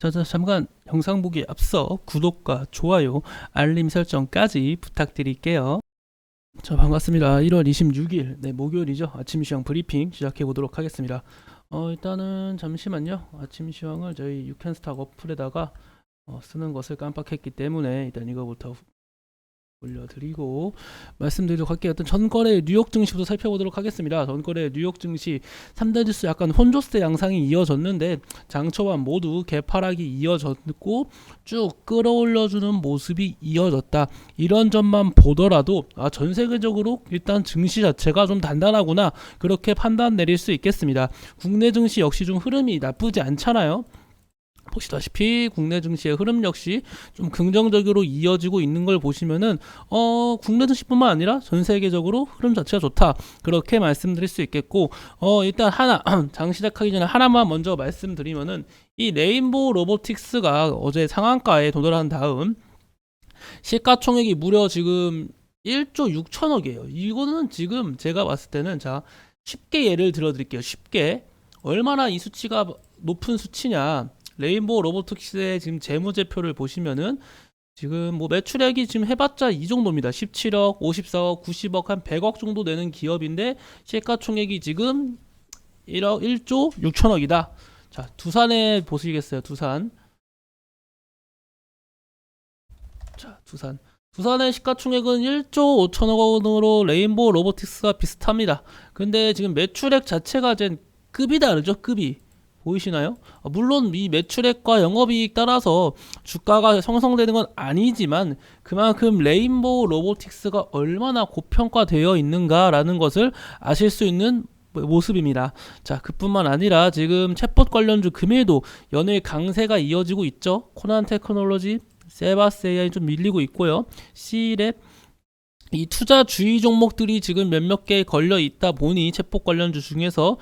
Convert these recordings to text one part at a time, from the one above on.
자, 잠깐 영상 보기에 앞서 구독과 좋아요, 알림 설정까지 부탁드릴게요. 자, 반갑습니다. 1월 26일, 목요일이죠. 아침 시황 브리핑 시작해 보도록 하겠습니다. 일단은 잠시만요. 아침 시황을 저희 유캔스탁 어플에다가 쓰는 것을 깜빡했기 때문에 일단 이거부터 올려드리고 말씀드리도록 할게요. 어떤 전거래 뉴욕 증시부터 살펴보도록 하겠습니다. 전거래 뉴욕 증시 3대 지수 약간 혼조세 양상이 이어졌는데 장초반 모두 개파락이 이어졌고 쭉 끌어올려주는 모습이 이어졌다. 이런 점만 보더라도 전 세계적으로 일단 증시 자체가 좀 단단하구나, 그렇게 판단 내릴 수 있겠습니다. 국내 증시 역시 좀 흐름이 나쁘지 않잖아요. 보시다시피 국내 증시의 흐름 역시 좀 긍정적으로 이어지고 있는 걸 보시면은 국내 증시뿐만 아니라 전 세계적으로 흐름 자체가 좋다, 그렇게 말씀드릴 수 있겠고, 일단 하나 장 시작하기 전에 하나만 먼저 말씀드리면은 이 레인보우 로보틱스가 어제 상한가에 도달한 다음 시가총액이 무려 지금 1조 6천억이에요. 이거는 지금 제가 봤을 때는, 자, 쉽게 예를 들어 드릴게요. 쉽게 얼마나 이 수치가 높은 수치냐. 레인보우 로보틱스의 지금 재무제표를 보시면은 지금 뭐 매출액이 지금 해봤자 이 정도입니다. 17억, 54억, 90억, 한 100억 정도 되는 기업인데 시가총액이 지금 1조 6천억이다. 자, 두산에 보시겠어요? 두산. 자, 두산의 시가총액은 1조 5천억 원으로 레인보우 로보틱스가 비슷합니다. 근데 지금 매출액 자체가 이제 급이 다르죠, 급이. 보이시나요? 물론 이 매출액과 영업이익 따라서 주가가 형성되는 건 아니지만 그만큼 레인보우 로보틱스가 얼마나 고평가되어 있는가라는 것을 아실 수 있는 모습입니다. 자, 그뿐만 아니라 지금 챗봇 관련주 금일도 연일 강세가 이어지고 있죠. 코난 테크놀로지, 세바스 AI 좀 밀리고 있고요. C랩, 이 투자주의 종목들이 지금 몇몇 개 걸려 있다 보니 챗봇 관련주 중에서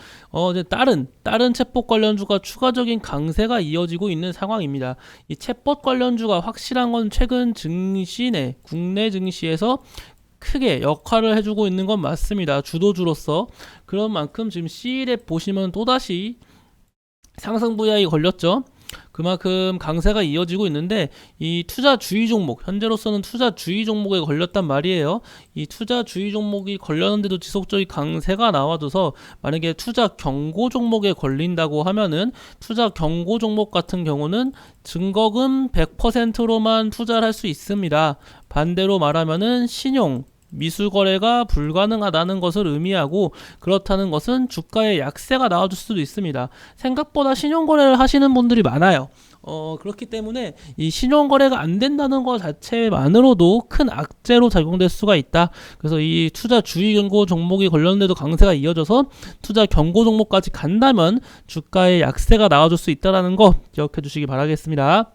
이제 다른 챗봇 관련주가 추가적인 강세가 이어지고 있는 상황입니다. 이 챗봇 관련주가 확실한 건 최근 증시내 국내 증시에서 크게 역할을 해주고 있는 건 맞습니다. 주도주로서. 그런 만큼 지금 C랩 보시면 또다시 상승 VI 걸렸죠. 그만큼 강세가 이어지고 있는데 이 투자주의 종목, 현재로서는 투자주의 종목에 걸렸단 말이에요. 이 투자주의 종목이 걸렸는데도 지속적인 강세가 나와줘서 만약에 투자 경고 종목에 걸린다고 하면은 투자 경고 종목 같은 경우는 증거금 100%로만 투자를 할 수 있습니다. 반대로 말하면은 신용 미수 거래가 불가능하다는 것을 의미하고, 그렇다는 것은 주가의 약세가 나와줄 수도 있습니다. 생각보다 신용 거래를 하시는 분들이 많아요. 그렇기 때문에 이 신용 거래가 안 된다는 것 자체만으로도 큰 악재로 작용될 수가 있다. 그래서 이 투자 주의 경고 종목이 걸렸는데도 강세가 이어져서 투자 경고 종목까지 간다면 주가의 약세가 나와줄 수 있다는 거 기억해 주시기 바라겠습니다.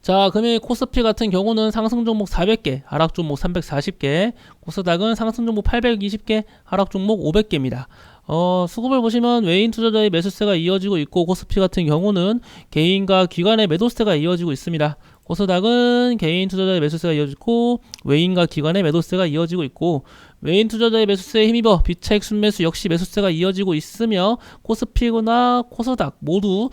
자, 금일 코스피 같은 경우는 상승 종목 400개, 하락 종목 340개, 코스닥은 상승 종목 820개, 하락 종목 500개입니다. 수급을 보시면 외인 투자자의 매수세가 이어지고 있고, 코스피 같은 경우는 개인과 기관의 매도세가 이어지고 있습니다. 코스닥은 개인 투자자의 매수세가 이어지고 외인과 기관의 매도세가 이어지고 있고, 외인 투자자의 매수세에 힘입어 비차익 순매수 역시 매수세가 이어지고 있으며, 코스피나 코스닥 모두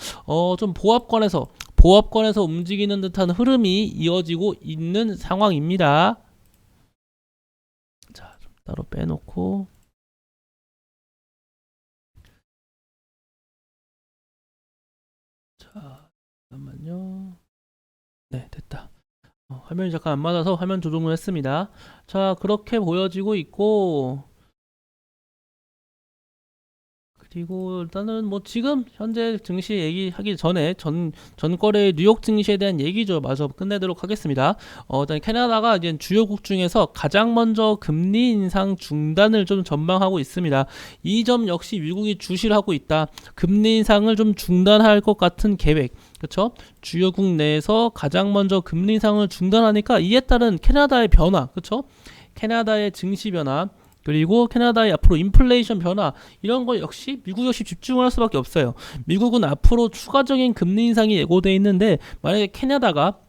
좀 보합권에서 움직이는 듯한 흐름이 이어지고 있는 상황입니다. 자, 좀 따로 빼놓고. 자, 잠깐만요. 네, 됐다. 화면이 잠깐 안 맞아서 화면 조정을 했습니다. 자, 그렇게 보여지고 있고, 그리고 일단은 뭐 지금 현재 증시 얘기하기 전에 전거래 뉴욕 증시에 대한 얘기죠. 마저 끝내도록 하겠습니다. 일단 캐나다가 이제 주요국 중에서 가장 먼저 금리 인상 중단을 좀 전망하고 있습니다. 이 점 역시 미국이 주시를 하고 있다. 금리 인상을 좀 중단할 것 같은 계획. 그렇죠? 주요국 내에서 가장 먼저 금리 인상을 중단하니까 이에 따른 캐나다의 변화, 그렇죠? 캐나다의 증시 변화, 그리고 캐나다의 앞으로 인플레이션 변화, 이런 거 역시 미국 역시 집중을 할 수밖에 없어요. 미국은 앞으로 추가적인 금리 인상이 예고돼 있는데, 만약에 캐나다가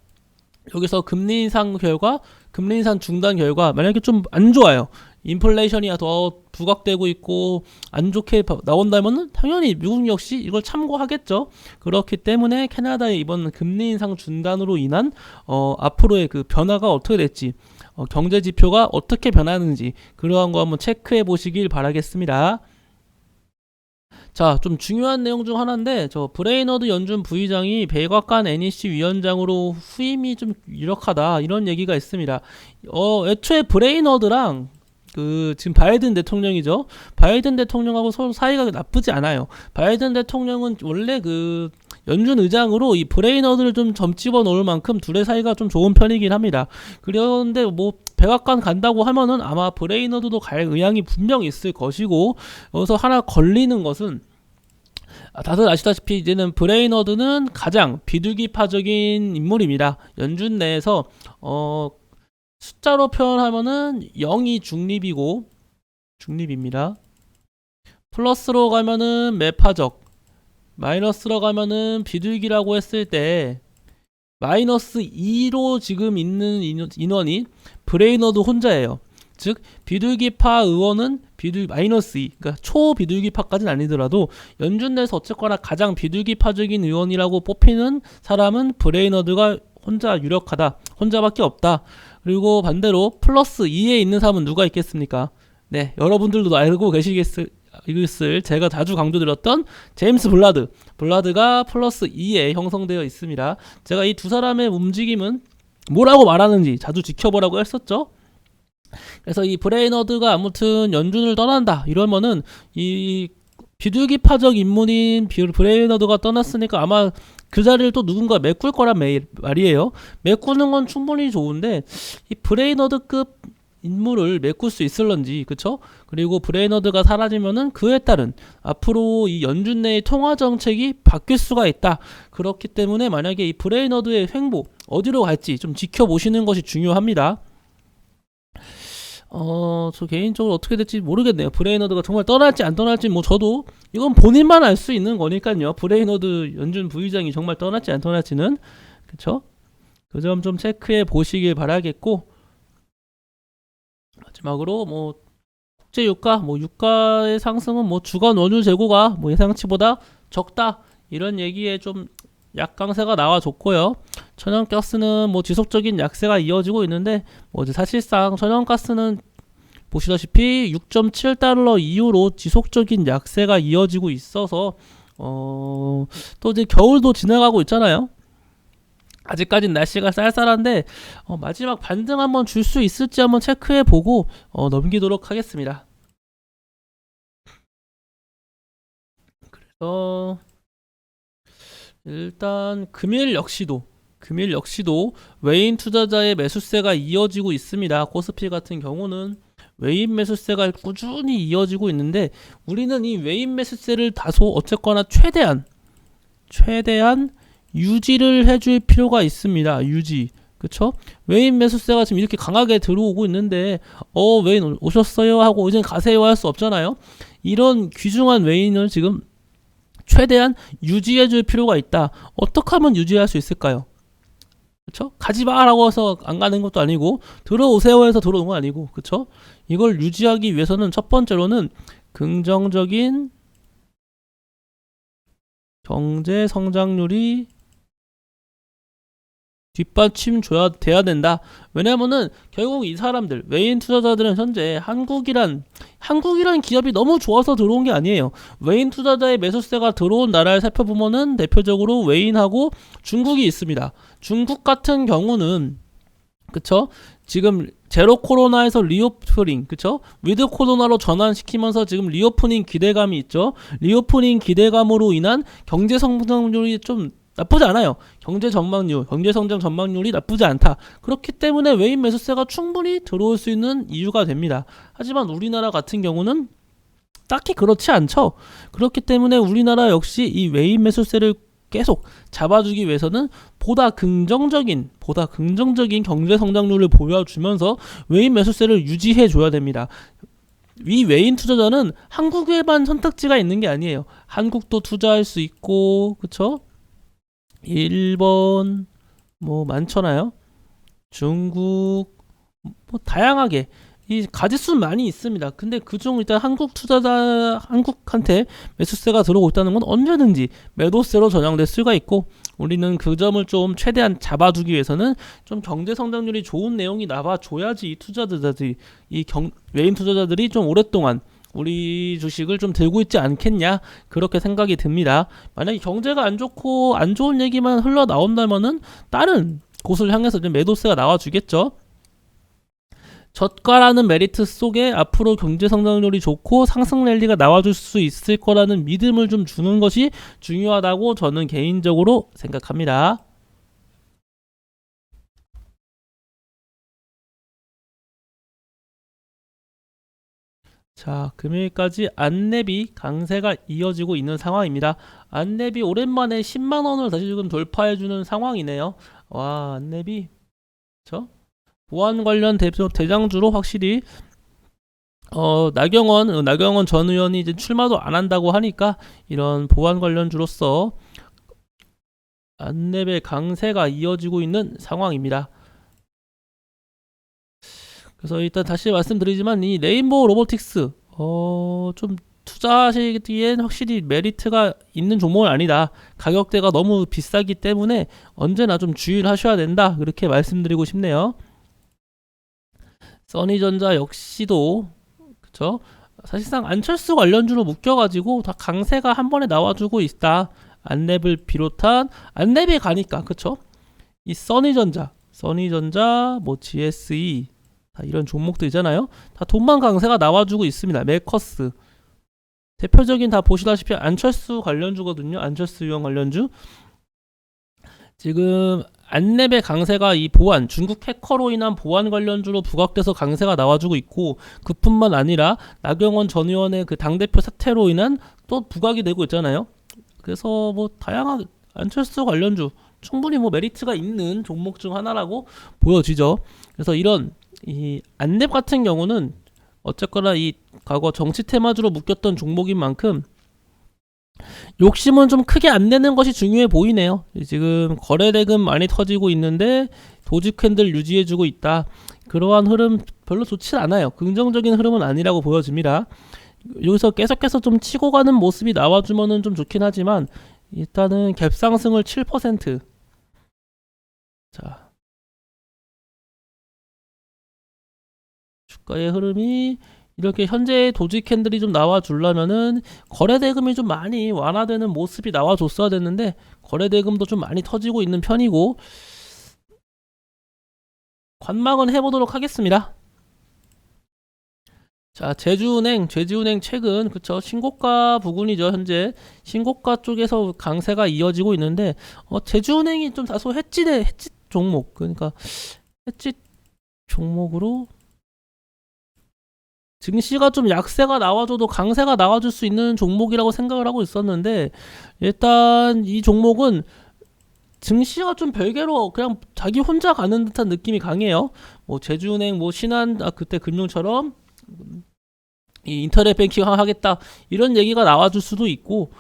여기서 금리 인상 중단 결과 만약에 좀 안 좋아요. 인플레이션이 더 부각되고 있고 안 좋게 나온다면은 당연히 미국 역시 이걸 참고하겠죠. 그렇기 때문에 캐나다의 이번 금리 인상 중단으로 인한 앞으로의 그 변화가 어떻게 될지, 경제 지표가 어떻게 변하는지 그러한 거 한번 체크해 보시길 바라겠습니다. 자, 좀 중요한 내용 중 하나인데, 저 브레이너드 연준 부의장이 백악관 NEC 위원장으로 후임이 좀 유력하다 이런 얘기가 있습니다. 애초에 브레이너드랑 지금 바이든 대통령이죠. 바이든 대통령하고 서로 사이가 나쁘지 않아요. 바이든 대통령은 원래 연준 의장으로 이 브레이너드를 좀 점집어 놓을 만큼 둘의 사이가 좀 좋은 편이긴 합니다. 그런데 뭐 백악관 간다고 하면은 아마 브레이너드도 갈 의향이 분명히 있을 것이고, 여기서 하나 걸리는 것은, 다들 아시다시피 이제는 브레이너드는 가장 비둘기파적인 인물입니다. 연준 내에서 숫자로 표현하면은 0이 중립입니다. 플러스로 가면은 매파적, 마이너스로 가면은 비둘기라고 했을 때 마이너스 2로 지금 있는 인원이 브레이너드 혼자예요. 즉 비둘기파 의원은 마이너스 2, 그러니까 초비둘기파까지는 아니더라도 연준 내에서 어쨌거나 가장 비둘기파적인 의원이라고 뽑히는 사람은 브레이너드가 혼자 유력하다, 혼자밖에 없다. 그리고 반대로 플러스 2에 있는 사람은 누가 있겠습니까? 네, 여러분들도 알고 계시겠을 제가 자주 강조드렸던 제임스 블라드가 플러스 2에 형성되어 있습니다. 제가 이 두 사람의 움직임은 뭐라고 말하는지 자주 지켜보라고 했었죠. 그래서 이 브레이너드가 아무튼 연준을 떠난다 이러면은 이 비둘기파적 인물인 브레이너드가 떠났으니까 아마 그 자리를 또 누군가 메꿀 거란 말이에요. 메꾸는 건 충분히 좋은데 이 브레이너드급 인물을 메꿀 수 있을런지, 그쵸? 그리고 브레이너드가 사라지면은 그에 따른 앞으로 이 연준 내의 통화 정책이 바뀔 수가 있다. 그렇기 때문에 만약에 이 브레이너드의 횡보 어디로 갈지 좀 지켜보시는 것이 중요합니다. 저 개인적으로 어떻게 될지 모르겠네요. 브레이너드가 정말 떠날지 안 떠날지 뭐 저도 이건 본인만 알 수 있는 거니까요. 브레이너드 연준 부의장이 정말 떠날지 안 떠날지는, 그쵸? 그 점 좀 체크해 보시길 바라겠고, 마지막으로 뭐 국제 유가, 뭐 유가의 상승은 뭐 주간 원유 재고가 뭐 예상치보다 적다 이런 얘기에 좀 약강세가 나와줬고요. 천연가스는 뭐 지속적인 약세가 이어지고 있는데, 뭐 이제 사실상 천연가스는 보시다시피 6.7달러 이후로 지속적인 약세가 이어지고 있어서 또 이제 겨울도 지나가고 있잖아요. 아직까진 날씨가 쌀쌀한데 마지막 반등 한번 줄 수 있을지 한번 체크해보고 넘기도록 하겠습니다. 그래서 일단 금일 역시도 외인 투자자의 매수세가 이어지고 있습니다. 코스피 같은 경우는 외인 매수세가 꾸준히 이어지고 있는데, 우리는 이 외인 매수세를 다소 어쨌거나 최대한 유지를 해줄 필요가 있습니다. 유지. 그쵸? 외인 매수세가 지금 이렇게 강하게 들어오고 있는데 외인 오셨어요 하고 이제 가세요 할 수 없잖아요. 이런 귀중한 외인을 지금 최대한 유지해줄 필요가 있다. 어떻게 하면 유지할 수 있을까요? 그쵸? 가지마 라고 해서 안 가는 것도 아니고, 들어오세요 해서 들어오는 건 아니고, 그쵸? 이걸 유지하기 위해서는 첫 번째로는 긍정적인 경제 성장률이 뒷받침 돼야 된다. 왜냐면은 결국 이 사람들, 외인 투자자들은 현재 한국이란 기업이 너무 좋아서 들어온 게 아니에요. 외인 투자자의 매수세가 들어온 나라를 살펴보면은 대표적으로 외인하고 중국이 있습니다. 중국 같은 경우는, 그쵸? 지금 제로 코로나에서 리오프닝, 그쵸? 위드 코로나로 전환시키면서 지금 리오프닝 기대감이 있죠. 리오프닝 기대감으로 인한 경제 성장률이 좀 나쁘지 않아요. 경제 성장 전망률이 나쁘지 않다. 그렇기 때문에 외인 매수세가 충분히 들어올 수 있는 이유가 됩니다. 하지만 우리나라 같은 경우는 딱히 그렇지 않죠. 그렇기 때문에 우리나라 역시 이 외인 매수세를 계속 잡아주기 위해서는 보다 긍정적인 경제 성장률을 보여주면서 외인 매수세를 유지해 줘야 됩니다. 이 외인 투자자는 한국에만 선택지가 있는 게 아니에요. 한국도 투자할 수 있고, 그쵸? 일본 뭐 많잖아요. 중국 뭐 다양하게 이 가짓수는 많이 있습니다. 근데 그중 일단 한국한테 매수세가 들어오고 있다는 건 언제든지 매도세로 전향될 수가 있고, 우리는 그 점을 좀 최대한 잡아두기 위해서는 좀 경제 성장률이 좋은 내용이 나와줘야지 이 투자자들이, 외인 투자자들이 좀 오랫동안 우리 주식을 좀 들고 있지 않겠냐, 그렇게 생각이 듭니다. 만약에 경제가 안 좋고 안 좋은 얘기만 흘러나온다면은 다른 곳을 향해서 좀 매도세가 나와주겠죠. 저가라는 메리트 속에 앞으로 경제 성장률이 좋고 상승 랠리가 나와줄 수 있을 거라는 믿음을 좀 주는 것이 중요하다고 저는 개인적으로 생각합니다. 자, 금요일까지 안랩이 강세가 이어지고 있는 상황입니다. 안랩이 오랜만에 10만원을 다시 지금 돌파해주는 상황이네요. 와, 안랩이 보안 관련 대장주로 확실히 나경원 전 의원이 이제 출마도 안 한다고 하니까 이런 보안 관련주로서 안랩의 강세가 이어지고 있는 상황입니다. 그래서 일단 다시 말씀드리지만 이 레인보우 로보틱스 좀 투자하시기엔 확실히 메리트가 있는 종목은 아니다. 가격대가 너무 비싸기 때문에 언제나 좀 주의를 하셔야 된다. 그렇게 말씀드리고 싶네요. 써니전자 역시도 그쵸? 사실상 안철수 관련주로 묶여가지고 다 강세가 한 번에 나와주고 있다. 안랩을 비롯한 안랩에 가니까 그쵸? 이 써니전자 뭐 GSE 다 이런 종목들 있잖아요. 다 돈만 강세가 나와주고 있습니다. 메커스 대표적인 다 보시다시피 안철수 관련주거든요. 안철수 의원 관련주. 지금 안랩의 강세가 이 보안, 중국 해커로 인한 보안 관련주로 부각돼서 강세가 나와주고 있고, 그뿐만 아니라 나경원 전 의원의 그 당대표 사태로 인한 또 부각이 되고 있잖아요. 그래서 뭐 다양하게 안철수 관련주 충분히 뭐 메리트가 있는 종목 중 하나라고 보여지죠. 그래서 이런 이 안랩 같은 경우는 어쨌거나 이 과거 정치 테마주로 묶였던 종목인 만큼 욕심은 좀 크게 안 내는 것이 중요해 보이네요. 지금 거래대금 많이 터지고 있는데 도지 캔들 유지해주고 있다. 그러한 흐름 별로 좋지 않아요. 긍정적인 흐름은 아니라고 보여집니다. 여기서 계속해서 좀 치고 가는 모습이 나와주면은 좀 좋긴 하지만 일단은 갭 상승을 7%. 자, 주가의 흐름이 이렇게 현재 도지 캔들이 좀 나와주려면은 거래대금이 좀 많이 완화되는 모습이 나와줬어야 됐는데 거래대금도 좀 많이 터지고 있는 편이고, 관망은 해보도록 하겠습니다. 자, 제주은행 최근 그쵸, 신고가 부근이죠. 현재 신고가 쪽에서 강세가 이어지고 있는데 제주은행이 좀 다소 햇짓 종목, 그러니까 햇짓 종목으로 증시가 좀 약세가 나와줘도 강세가 나와줄 수 있는 종목이라고 생각을 하고 있었는데, 일단 이 종목은 증시가 좀 별개로 그냥 자기 혼자 가는 듯한 느낌이 강해요. 뭐 제주은행, 뭐 신한 그때 금융처럼 이 인터넷 뱅킹 하겠다 이런 얘기가 나와줄 수도 있고,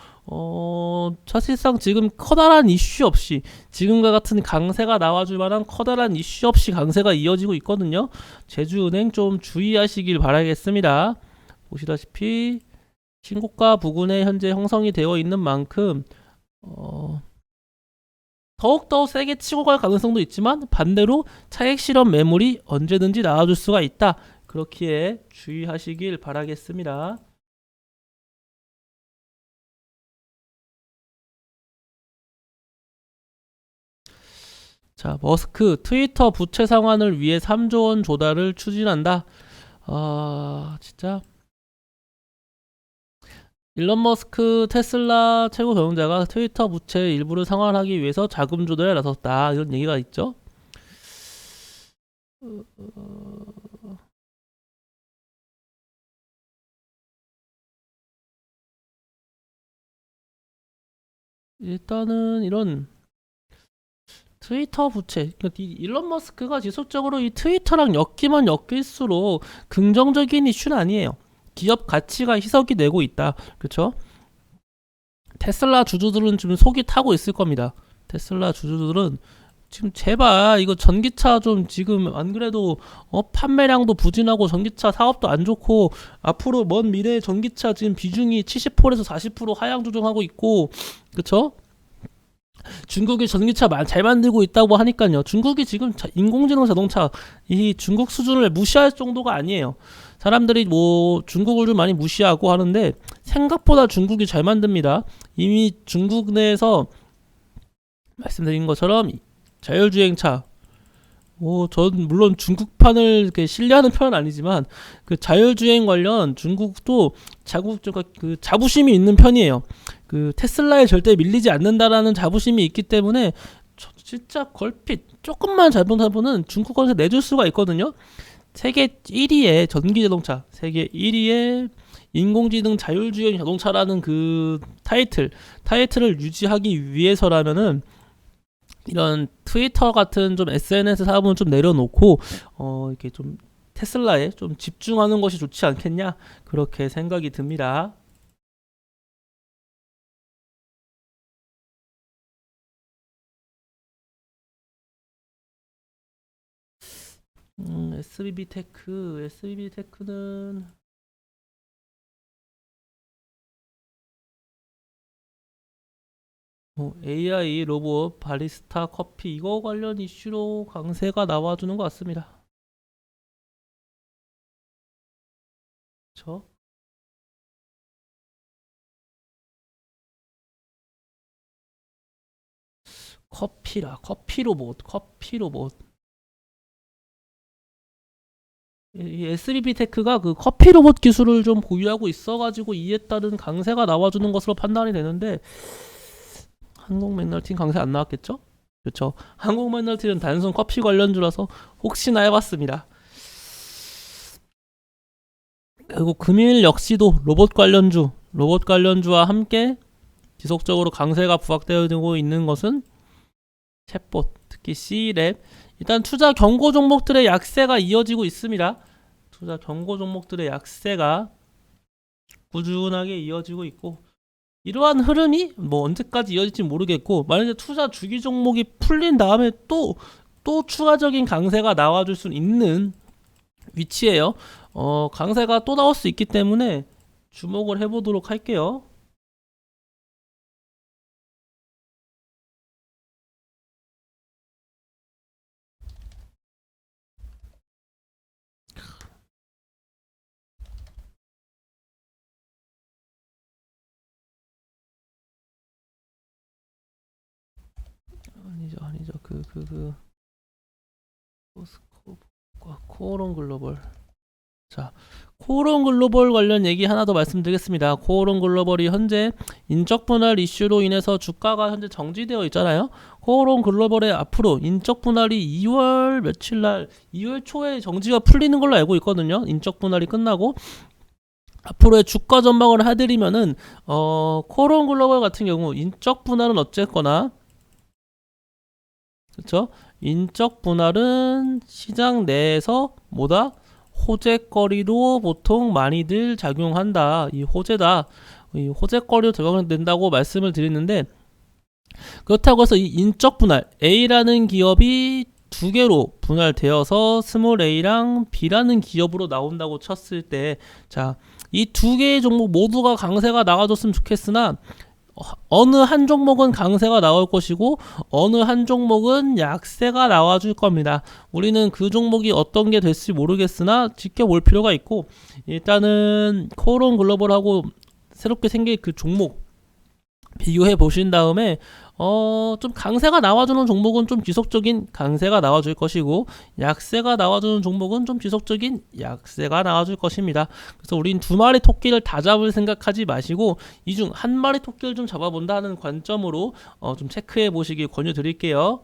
사실상 지금 커다란 이슈 없이 지금과 같은 강세가 나와줄 만한 커다란 이슈 없이 강세가 이어지고 있거든요. 제주은행 좀 주의하시길 바라겠습니다. 보시다시피 신고가 부근에 현재 형성이 되어 있는 만큼 더욱더 세게 치고 갈 가능성도 있지만 반대로 차익 실현 매물이 언제든지 나와줄 수가 있다. 그렇기에 주의하시길 바라겠습니다. 자, 머스크 트위터 부채 상환을 위해 3조 원 조달을 추진한다. 진짜 일론 머스크 테슬라 최고 경영자가 트위터 부채 일부를 상환하기 위해서 자금 조달에 나섰다. 이런 얘기가 있죠. 일단은 이런 트위터 부채, 그러니까 일론 머스크가 지속적으로 이 트위터랑 엮이면 엮일수록 긍정적인 이슈는 아니에요. 기업 가치가 희석이 되고 있다. 그렇죠? 테슬라 주주들은 지금 속이 타고 있을 겁니다. 테슬라 주주들은 지금 제발 이거 전기차 좀 지금 안 그래도 판매량도 부진하고 전기차 사업도 안 좋고 앞으로 먼 미래에 전기차 지금 비중이 70%에서 40% 하향 조정하고 있고 그쵸? 중국이 전기차 잘 만들고 있다고 하니까요. 중국이 지금 인공지능 자동차 이 중국 수준을 무시할 정도가 아니에요. 사람들이 뭐 중국을 좀 많이 무시하고 하는데 생각보다 중국이 잘 만듭니다. 이미 중국 내에서 말씀드린 것처럼 자율주행차 전 물론 중국판을 이렇게 신뢰하는 편은 아니지만 그 자율주행 관련 중국도 그 자부심이 있는 편이에요. 그 테슬라에 절대 밀리지 않는다라는 자부심이 있기 때문에 진짜 걸핏 조금만 잘못하면은 중국 건설 내줄 수가 있거든요. 세계 1위의 전기자동차, 세계 1위의 인공지능 자율주행 자동차라는 그 타이틀을 유지하기 위해서라면은 이런 트위터 같은 좀 SNS 사업은 좀 내려놓고 이렇게 좀 테슬라에 좀 집중하는 것이 좋지 않겠냐 그렇게 생각이 듭니다. SBB 테크는 AI 로봇 바리스타 커피 이거 관련 이슈로 강세가 나와주는 것 같습니다. 그쵸? 커피 로봇. 이 SBB 테크가 그 커피 로봇 기술을 좀 보유하고 있어가지고 이에 따른 강세가 나와주는 것으로 판단이 되는데 한국 맥널틴 강세 안 나왔겠죠? 그렇죠. 한국 맥널틴은 단순 커피 관련주라서 혹시나 해봤습니다. 그리고 금일 역시도 로봇 관련주와 함께 지속적으로 강세가 부각되고 있는 것은 챗봇, 특히 C랩. 일단 투자 경고 종목들의 약세가 이어지고 있습니다. 투자 경고 종목들의 약세가 꾸준하게 이어지고 있고 이러한 흐름이 뭐 언제까지 이어질지 모르겠고 만약에 투자 주기 종목이 풀린 다음에 또 추가적인 강세가 나와줄 수 있는 위치에요. 강세가 또 나올 수 있기 때문에 주목을 해보도록 할게요. 아니죠. 코오롱 글로벌. 자, 코오롱 글로벌 관련 얘기 하나 더 말씀드리겠습니다. 코오롱 글로벌이 현재 인적 분할 이슈로 인해서 주가가 현재 정지되어 있잖아요. 코오롱 글로벌의 앞으로 인적 분할이 2월 며칠 날 2월 초에 정지가 풀리는 걸로 알고 있거든요. 인적 분할이 끝나고 앞으로의 주가 전망을 해드리면은 코오롱 글로벌 같은 경우 인적 분할은 어쨌거나 그렇죠? 인적 분할은 시장 내에서 뭐다? 호재거리로 보통 많이들 작용한다. 이 호재다. 이 호재거리로 적용된다고 말씀을 드리는데 그렇다고 해서 이 인적 분할 A라는 기업이 두 개로 분할되어서 스몰 A랑 B라는 기업으로 나온다고 쳤을 때 자, 이 두 개의 종목 모두가 강세가 나가줬으면 좋겠으나 어느 한 종목은 강세가 나올 것이고 어느 한 종목은 약세가 나와줄 겁니다. 우리는 그 종목이 어떤 게 될지 모르겠으나 지켜볼 필요가 있고 일단은 코오롱 글로벌하고 새롭게 생긴 그 종목 비교해 보신 다음에 좀 강세가 나와주는 종목은 좀 지속적인 강세가 나와줄 것이고 약세가 나와주는 종목은 좀 지속적인 약세가 나와줄 것입니다. 그래서 우린 두 마리 토끼를 다 잡을 생각하지 마시고 이 중 한 마리 토끼를 좀 잡아본다는 관점으로 좀 체크해 보시길 권유드릴게요.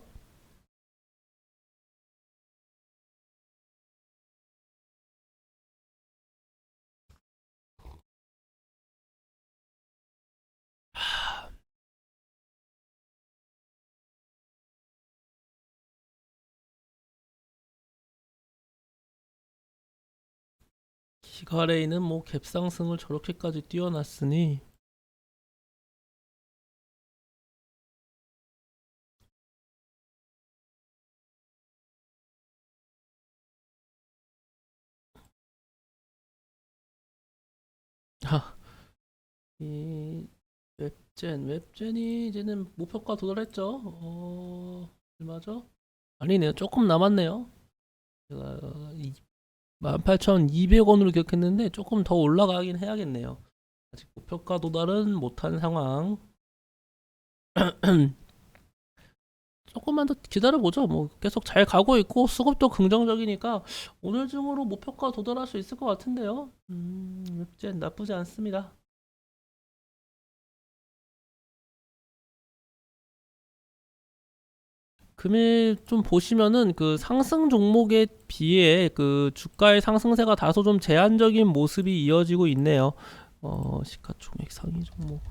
기가레이는 뭐 갭상승을 저렇게까지 띄워놨으니 자, 이 웹젠이 이제는 목표가 도달했죠. 얼마죠? 아니네요. 조금 남았네요. 제가 18,200원으로 기억했는데 조금 더 올라가긴 해야겠네요. 아직 목표가 도달은 못한 상황. 조금만 더 기다려보죠. 뭐 계속 잘 가고 있고 수급도 긍정적이니까 오늘 중으로 목표가 도달할 수 있을 것 같은데요. 웹젠 나쁘지 않습니다. 금일 좀 보시면은 그 상승 종목에 비해 그 주가의 상승세가 다소 좀 제한적인 모습이 이어지고 있네요. 시가총액 상위 종목.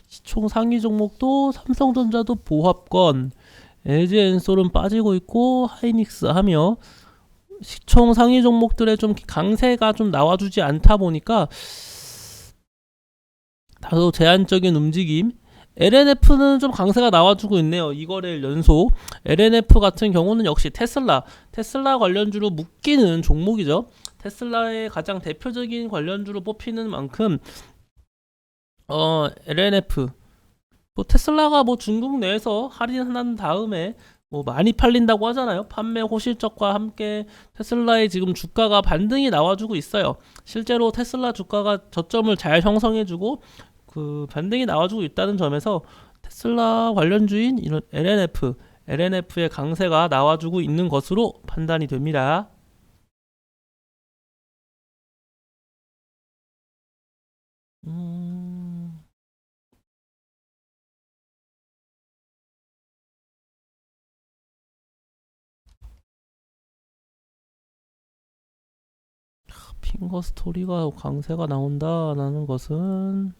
시총 상위 종목도 삼성전자도 보합권, LG엔솔은 빠지고 있고 하이닉스 하며 시총 상위 종목들의 좀 강세가 좀 나와주지 않다 보니까 다소 제한적인 움직임. LNF는 좀 강세가 나와주고 있네요. 2거래일 연속. LNF 같은 경우는 역시 테슬라 관련주로 묶이는 종목이죠. 테슬라의 가장 대표적인 관련주로 뽑히는 만큼 LNF 뭐 테슬라가 뭐 중국 내에서 할인한 다음에 뭐 많이 팔린다고 하잖아요. 판매 호실적과 함께 테슬라의 지금 주가가 반등이 나와주고 있어요. 실제로 테슬라 주가가 저점을 잘 형성해주고 그 반등이 나와주고 있다는 점에서 테슬라 관련주인 이런 LNF의 강세가 나와주고 있는 것으로 판단이 됩니다. 핑거 스토리가 강세가 나온다라는 것은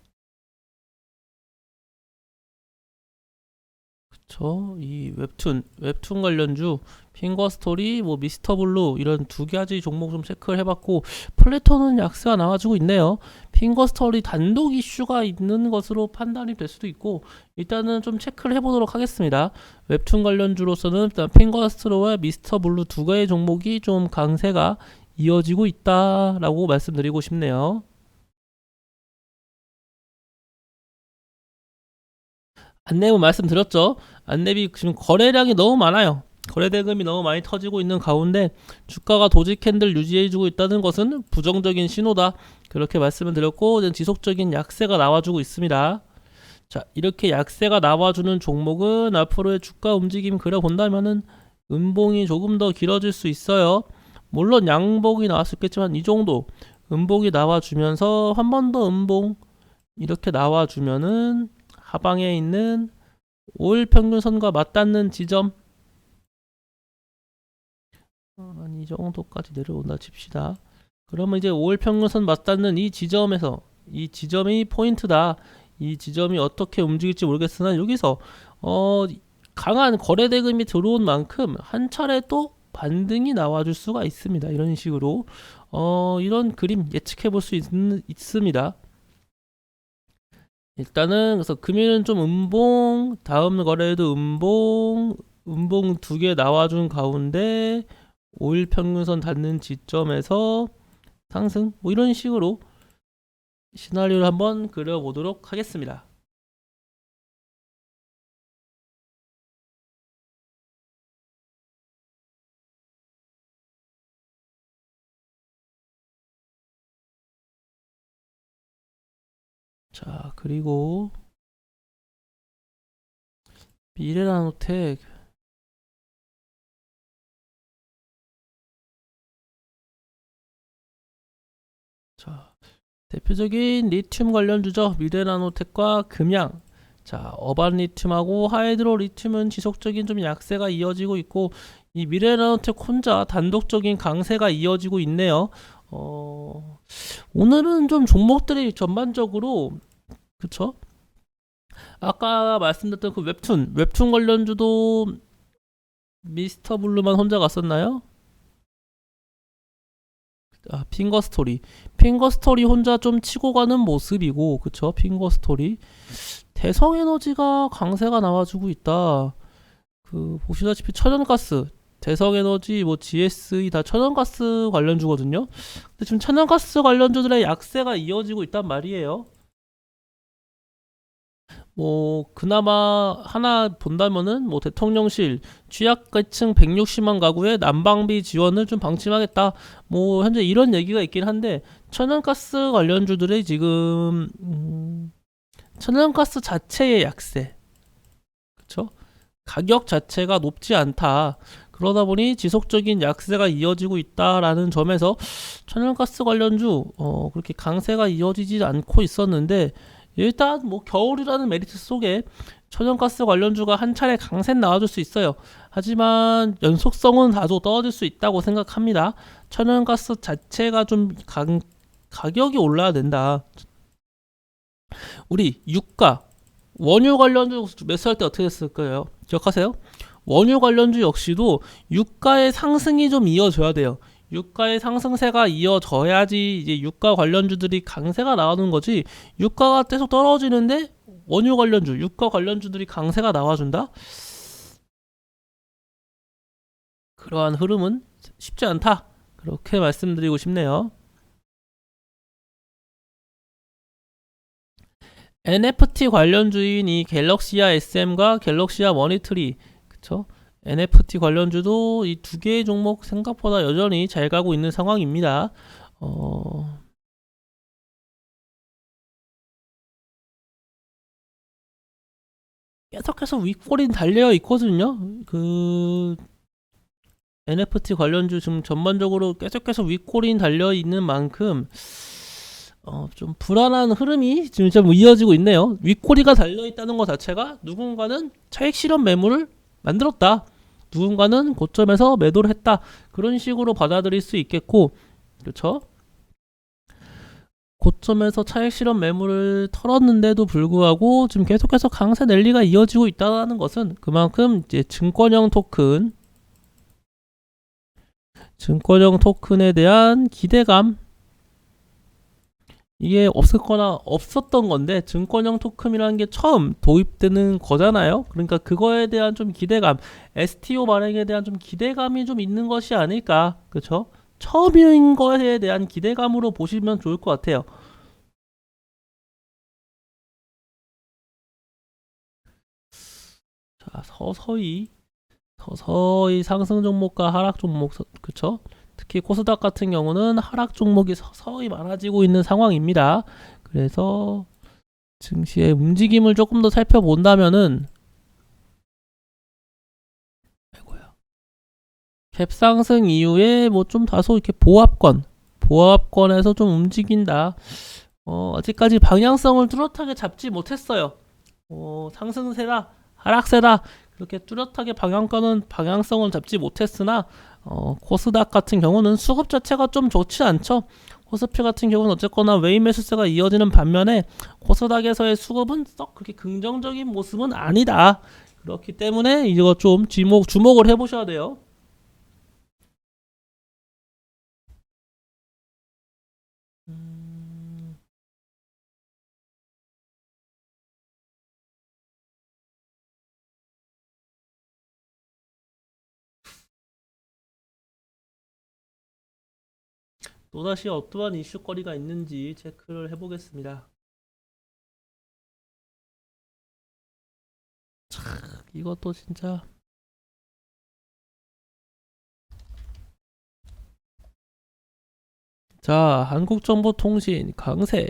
이 웹툰 관련주 핑거 스토리 뭐 미스터 블루 이런 두 가지 종목 좀 체크를 해봤고 플래톤은 약세가 나와주고 있네요. 핑거 스토리 단독 이슈가 있는 것으로 판단이 될 수도 있고 일단은 좀 체크를 해보도록 하겠습니다. 웹툰 관련주로서는 일단 핑거 스토리와 미스터 블루 두 가지 종목이 좀 강세가 이어지고 있다라고 말씀드리고 싶네요. 안내문 말씀드렸죠. 안내비 지금 거래량이 너무 많아요. 거래 대금이 너무 많이 터지고 있는 가운데 주가가 도지 캔들 유지해주고 있다는 것은 부정적인 신호다. 그렇게 말씀을 드렸고 지속적인 약세가 나와주고 있습니다. 자, 이렇게 약세가 나와주는 종목은 앞으로의 주가 움직임 그려본다면은 음봉이 조금 더 길어질 수 있어요. 물론 양봉이 나올 수 있겠지만 이 정도 음봉이 나와주면서 한 번 더 음봉 이렇게 나와주면은 하방에 있는 5일 평균선과 맞닿는 지점 이 정도까지 내려온다 칩시다. 그러면 이제 5일 평균선 맞닿는 이 지점에서 이 지점이 포인트다. 이 지점이 어떻게 움직일지 모르겠으나 여기서 강한 거래 대금이 들어온 만큼 한 차례 또 반등이 나와줄 수가 있습니다. 이런 식으로 이런 그림 예측해 볼 수 있습니다. 일단은 그래서 금일은 좀 음봉, 다음 거래에도 음봉 두 개 나와준 가운데 5일 평균선 닿는 지점에서 상승 뭐 이런 식으로 시나리오를 한번 그려보도록 하겠습니다. 자, 그리고 미래나노텍 자, 대표적인 리튬 관련주죠. 미래나노텍과 금양. 자, 어반 리튬하고 하이드로 리튬은 지속적인 좀 약세가 이어지고 있고 이 미래나노텍 혼자 단독적인 강세가 이어지고 있네요. 오늘은 좀 종목들이 전반적으로 그쵸? 아까 말씀드렸던 그 웹툰 관련주도 미스터 블루만 혼자 갔었나요? 핑거 스토리 혼자 좀 치고 가는 모습이고 그쵸? 핑거 스토리 대성 에너지가 강세가 나와주고 있다. 그 보시다시피 천연가스 대성에너지, 뭐 GSE 다 천연가스 관련주거든요. 근데 지금 천연가스 관련주들의 약세가 이어지고 있단 말이에요. 뭐 그나마 하나 본다면은 뭐 대통령실 취약계층 160만 가구의 난방비 지원을 좀 방침하겠다. 뭐 현재 이런 얘기가 있긴 한데 천연가스 관련주들의 지금 천연가스 자체의 약세, 그쵸? 가격 자체가 높지 않다. 그러다 보니 지속적인 약세가 이어지고 있다라는 점에서 천연가스 관련주 그렇게 강세가 이어지지 않고 있었는데 일단 뭐 겨울이라는 메리트 속에 천연가스 관련주가 한 차례 강세 나와줄 수 있어요. 하지만 연속성은 다소 떨어질 수 있다고 생각합니다. 천연가스 자체가 좀 가격이 올라야 된다. 우리 유가 원유 관련주 매수할 때 어떻게 됐을까요? 기억하세요? 원유 관련주 역시도 유가의 상승이 좀 이어져야 돼요. 유가의 상승세가 이어져야지 이제 유가 관련주들이 강세가 나오는 거지. 유가가 계속 떨어지는데 원유 관련주, 유가 관련주들이 강세가 나와준다? 그러한 흐름은 쉽지 않다. 그렇게 말씀드리고 싶네요. NFT 관련주인 이 갤럭시아 SM과 갤럭시아 머니트리, 그쵸? NFT 관련주도 이 두 개의 종목 생각보다 여전히 잘 가고 있는 상황입니다. 계속해서 윗골인 달려 있거든요. 그 NFT 관련주 지금 전반적으로 계속해서 윗골인 달려 있는 만큼 좀 불안한 흐름이 지금 좀 이어지고 있네요. 윗꼬리가 달려있다는 것 자체가 누군가는 차익 실현 매물을 만들었다. 누군가는 고점에서 매도를 했다. 그런 식으로 받아들일 수 있겠고, 그렇죠? 고점에서 차익 실현 매물을 털었는데도 불구하고 지금 계속해서 강세 랠리가 이어지고 있다는 것은 그만큼 이제 증권형 토큰에 대한 기대감, 이게 없었거나 없었던 건데 증권형 토큰이라는 게 처음 도입되는 거잖아요. 그러니까 그거에 대한 좀 기대감, STO 발행에 대한 좀 기대감이 좀 있는 것이 아닐까, 그렇죠? 처음인 거에 대한 기대감으로 보시면 좋을 것 같아요. 자, 서서히 상승 종목과 하락 종목, 그렇죠? 특히 코스닥 같은 경우는 하락 종목이 서서히 많아지고 있는 상황입니다. 그래서 증시의 움직임을 조금 더 살펴본다면은 갭 상승 이후에 뭐 좀 다소 이렇게 보합권에서 좀 움직인다. 아직까지 방향성을 뚜렷하게 잡지 못했어요. 상승세다, 하락세다, 그렇게 뚜렷하게 방향성을 잡지 못했으나 코스닥 같은 경우는 수급 자체가 좀 좋지 않죠. 코스피 같은 경우는 어쨌거나 외인 매수세가 이어지는 반면에 코스닥에서의 수급은 썩 그렇게 긍정적인 모습은 아니다. 그렇기 때문에 이거 좀 주목을 해보셔야 돼요. 또다시 어떠한 이슈거리가 있는지 체크를 해보겠습니다. 이것도 진짜 자, 한국정보통신 강세.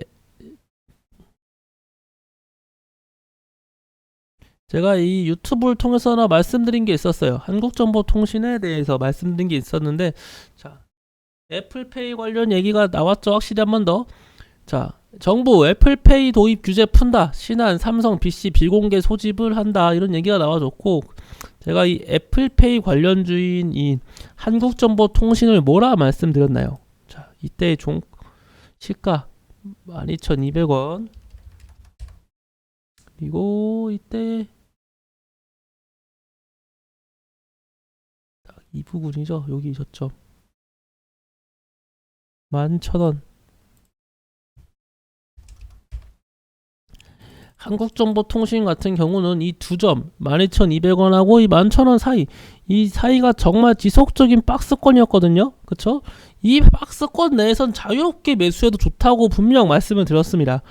제가 이 유튜브를 통해서나 말씀드린 게 있었어요. 한국정보통신에 대해서 말씀드린 게 있었는데, 자, 애플페이 관련 얘기가 나왔죠. 확실히 한 번 더. 자, 정부 애플페이 도입 규제 푼다. 신한, 삼성, BC 비공개 소집을 한다. 이런 얘기가 나와줬고, 제가 이 애플페이 관련주인 이 한국정보통신을 뭐라 말씀드렸나요? 자, 이때 시가 12,200원. 그리고 이때 이 부분이죠. 여기 저점 11,000원. 한국정보통신 같은 경우는 이 두 점 12,200원하고 이 11,000원 사이, 이 사이가 정말 지속적인 박스권이었거든요. 그쵸? 이 박스권 내에선 자유롭게 매수해도 좋다고 분명 말씀을 드렸습니다.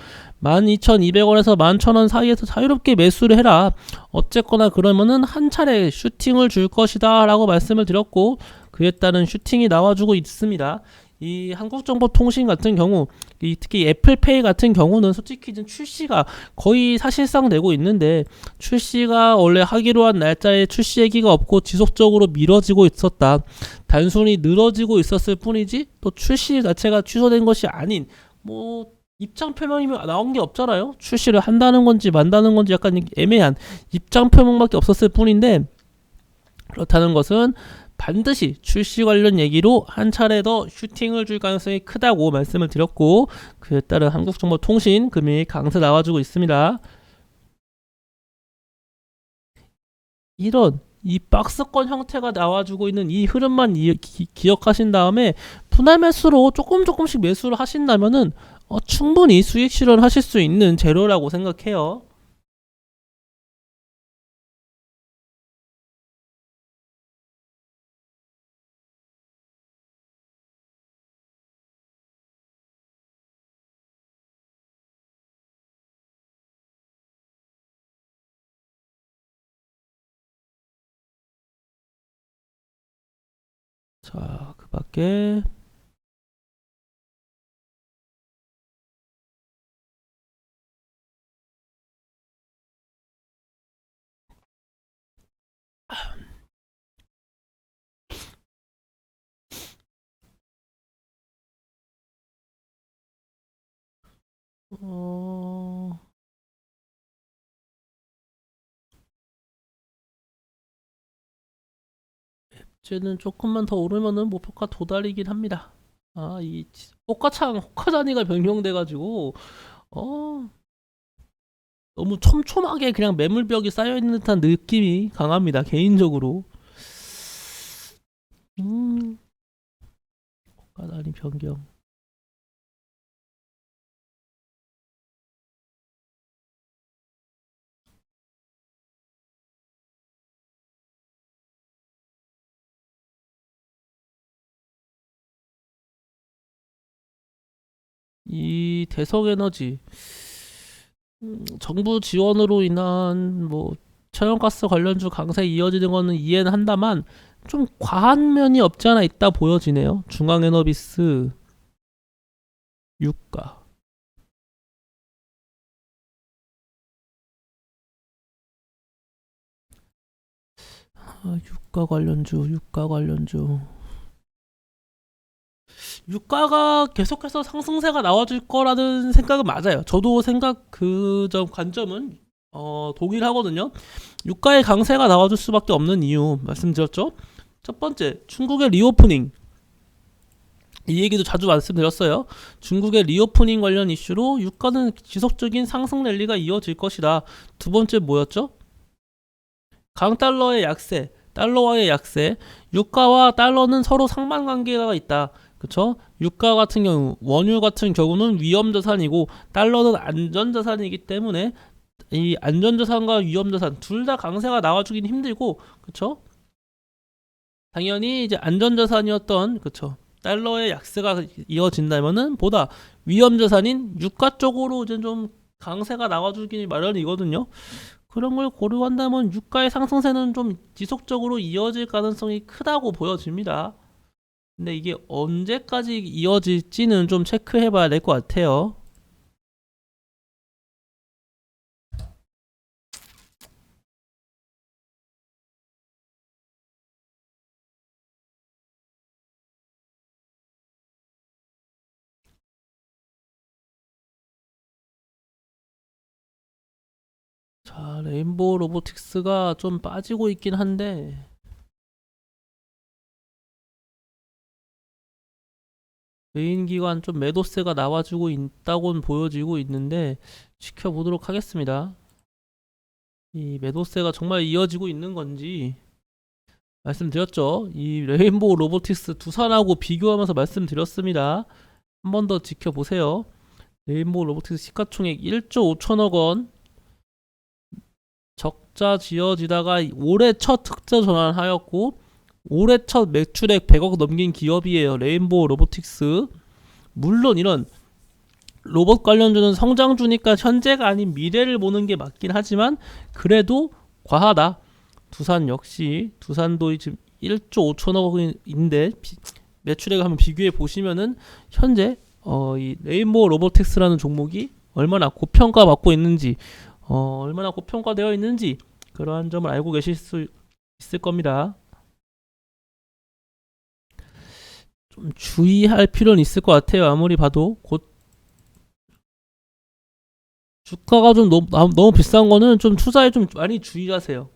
12,200원에서 11,000원 사이에서 자유롭게 매수를 해라. 어쨌거나 그러면은 한 차례 슈팅을 줄 것이다 라고 말씀을 드렸고, 그에 따른 슈팅이 나와주고 있습니다. 이 한국정보통신 같은 경우, 특히 애플페이 같은 경우는 솔직히 지금 출시가 거의 사실상 되고 있는데, 출시가 원래 하기로 한 날짜에 출시 얘기가 없고 지속적으로 미뤄지고 있었다. 단순히 늘어지고 있었을 뿐이지 또 출시 자체가 취소된 것이 아닌, 뭐 입장 표명이 나온 게 없잖아요. 출시를 한다는 건지 만다는 건지 약간 애매한 입장 표명밖에 없었을 뿐인데, 그렇다는 것은 반드시 출시 관련 얘기로 한 차례 더 슈팅을 줄 가능성이 크다고 말씀을 드렸고, 그에 따른 한국정보통신 금일 강세 나와주고 있습니다. 이런 이 박스권 형태가 나와주고 있는 이 흐름만 기억하신 다음에 분할 매수로 조금씩 매수를 하신다면은 충분히 수익 실현하실 수 있는 재료라고 생각해요. 자, 그 밖에 어... 쟤는 조금만 더 오르면은 목표가 도달이긴 합니다. 이 호카단위가 변경돼가지고 어 너무 촘촘하게 그냥 매물벽이 쌓여있는 듯한 느낌이 강합니다, 개인적으로. 호카단위 변경. 이 대성에너지 정부 지원으로 인한 뭐 천연가스 관련주 강세 이어지는 거는 이해는 한다만 좀 과한 면이 없지 않아 있다 보여지네요. 중앙에너비스 유가. 유가 관련주. 유가가 계속해서 상승세가 나와줄 거라는 생각은 맞아요. 저도 그 점 관점은 동일하거든요. 유가의 강세가 나와줄 수밖에 없는 이유 말씀드렸죠. 첫 번째, 중국의 리오프닝. 이 얘기도 자주 말씀드렸어요. 중국의 리오프닝 관련 이슈로 유가는 지속적인 상승 랠리가 이어질 것이다. 두 번째 뭐였죠? 강달러의 약세, 달러와의 약세. 유가와 달러는 서로 상반관계가 있다. 그쵸? 유가 같은 경우, 원유 같은 경우는 위험자산이고 달러는 안전자산이기 때문에 이 안전자산과 위험자산 둘 다 강세가 나와주긴 힘들고, 그쵸? 당연히 이제 안전자산이었던, 그쵸? 달러의 약세가 이어진다면은 보다 위험자산인 유가 쪽으로 이제 좀 강세가 나와주기 마련이거든요. 그런 걸 고려한다면 유가의 상승세는 좀 지속적으로 이어질 가능성이 크다고 보여집니다. 근데 이게 언제까지 이어질지는 좀 체크해 봐야 될 것 같아요. 자, 레인보우 로보틱스가 좀 빠지고 있긴 한데, 메인 기관 좀 매도세가 나와주고 있다고는 보여지고 있는데, 지켜보도록 하겠습니다. 이 매도세가 정말 이어지고 있는 건지 말씀드렸죠. 이 레인보우 로보틱스 두산하고 비교하면서 말씀드렸습니다. 한 번 더 지켜보세요. 레인보우 로보틱스 시가총액 1조 5천억 원, 적자 지어지다가 올해 첫 흑자 전환하였고 올해 첫 매출액 100억 넘긴 기업이에요. 레인보우 로보틱스. 물론 이런 로봇 관련주는 성장주니까 현재가 아닌 미래를 보는 게 맞긴 하지만 그래도 과하다. 두산 역시 두산도 지금 1조 5천억 원인데 매출액을 한번 비교해 보시면은 현재 이 레인보우 로보틱스라는 종목이 얼마나 고평가받고 있는지 얼마나 고평가되어 있는지 그러한 점을 알고 계실 수 있을 겁니다. 좀 주의할 필요는 있을 것 같아요. 아무리 봐도 곧 주가가 좀 너무 비싼 거는 좀 투자에 좀 많이 주의하세요.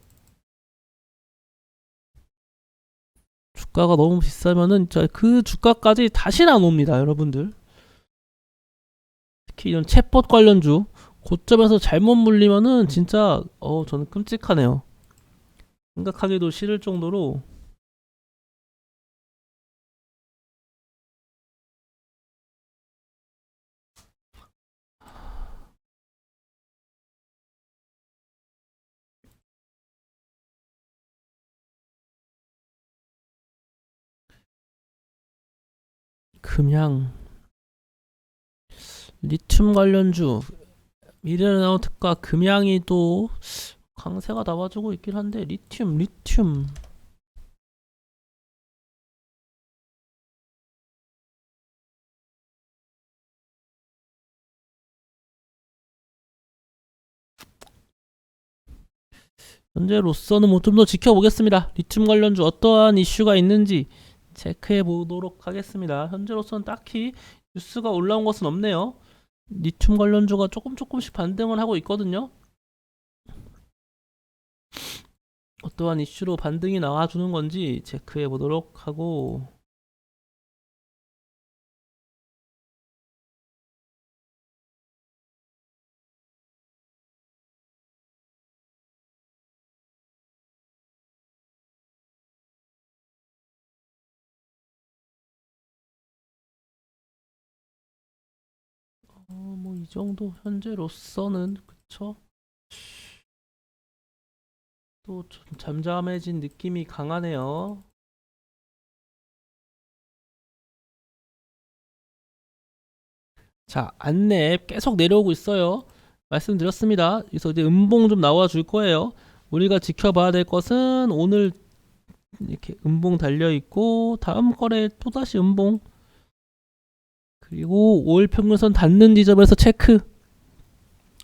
주가가 너무 비싸면은 그 주가까지 다시는 안 옵니다, 여러분들. 특히 이런 챗봇 관련주 고점에서 잘못 물리면은 진짜 저는 끔찍하네요. 생각하기도 싫을 정도로. 금양, 리튬 관련주, 미네랄특과 금양이 또 강세가 나와주고 있긴 한데 리튬 현재로서는 뭐 좀 더 지켜보겠습니다. 리튬 관련주 어떠한 이슈가 있는지 체크해 보도록 하겠습니다. 현재로서는 딱히 뉴스가 올라온 것은 없네요. 리튬 관련주가 조금씩 반등을 하고 있거든요. 어떠한 이슈로 반등이 나와주는 건지 체크해 보도록 하고, 뭐 이 정도 현재로서는 그쵸? 또 좀 잠잠해진 느낌이 강하네요. 자, 안내 계속 내려오고 있어요. 말씀드렸습니다. 그래서 이제 음봉 좀 나와 줄 거예요. 우리가 지켜봐야 될 것은 오늘 이렇게 음봉 달려 있고 다음 거래 또다시 음봉, 그리고 5일 평균선 닿는 지점에서 체크,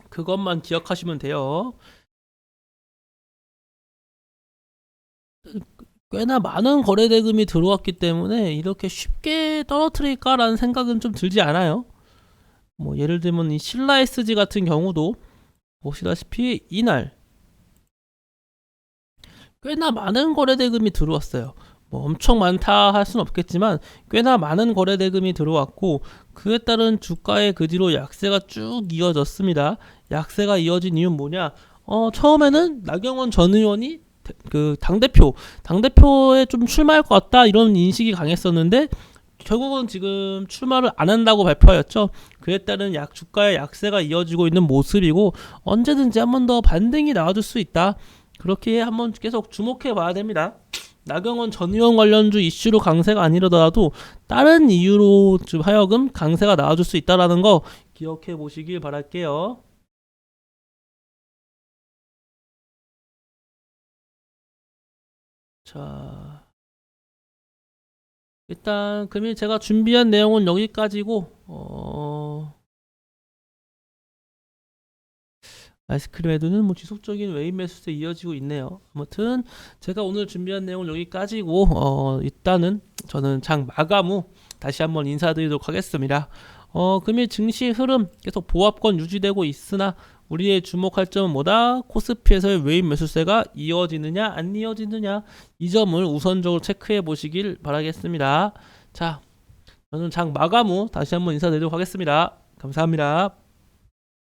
그것만 기억하시면 돼요. 꽤나 많은 거래 대금이 들어왔기 때문에 이렇게 쉽게 떨어뜨릴까라는 생각은 좀 들지 않아요. 뭐 예를 들면 이 신라 SG 같은 경우도 보시다시피 이날 꽤나 많은 거래 대금이 들어왔어요. 뭐 엄청 많다 할 수는 없겠지만 꽤나 많은 거래 대금이 들어왔고 그에 따른 주가의 그 뒤로 약세가 쭉 이어졌습니다. 약세가 이어진 이유는 뭐냐? 처음에는 나경원 전 의원이 그 당대표에 좀 출마할 것 같다 이런 인식이 강했었는데 결국은 지금 출마를 안 한다고 발표하였죠. 그에 따른 주가의 약세가 이어지고 있는 모습이고 언제든지 한 번 더 반등이 나와줄 수 있다. 그렇게 한번 계속 주목해 봐야 됩니다. 나경원 전 의원 관련주 이슈로 강세가 아니더라도 다른 이유로 좀 하여금 강세가 나와줄 수 있다라는 거 기억해 보시길 바랄게요. 자, 일단 금일 제가 준비한 내용은 여기까지고 아이스크림 헤드는 뭐 지속적인 외인 매수세 이어지고 있네요. 아무튼 제가 오늘 준비한 내용은 여기까지고 일단은 저는 장 마감 후 다시 한번 인사드리도록 하겠습니다. 금일 증시 흐름 계속 보합권 유지되고 있으나 우리의 주목할 점은 뭐다? 코스피에서의 외인 매수세가 이어지느냐 안 이어지느냐, 이 점을 우선적으로 체크해 보시길 바라겠습니다. 자, 저는 장 마감 후 다시 한번 인사드리도록 하겠습니다. 감사합니다.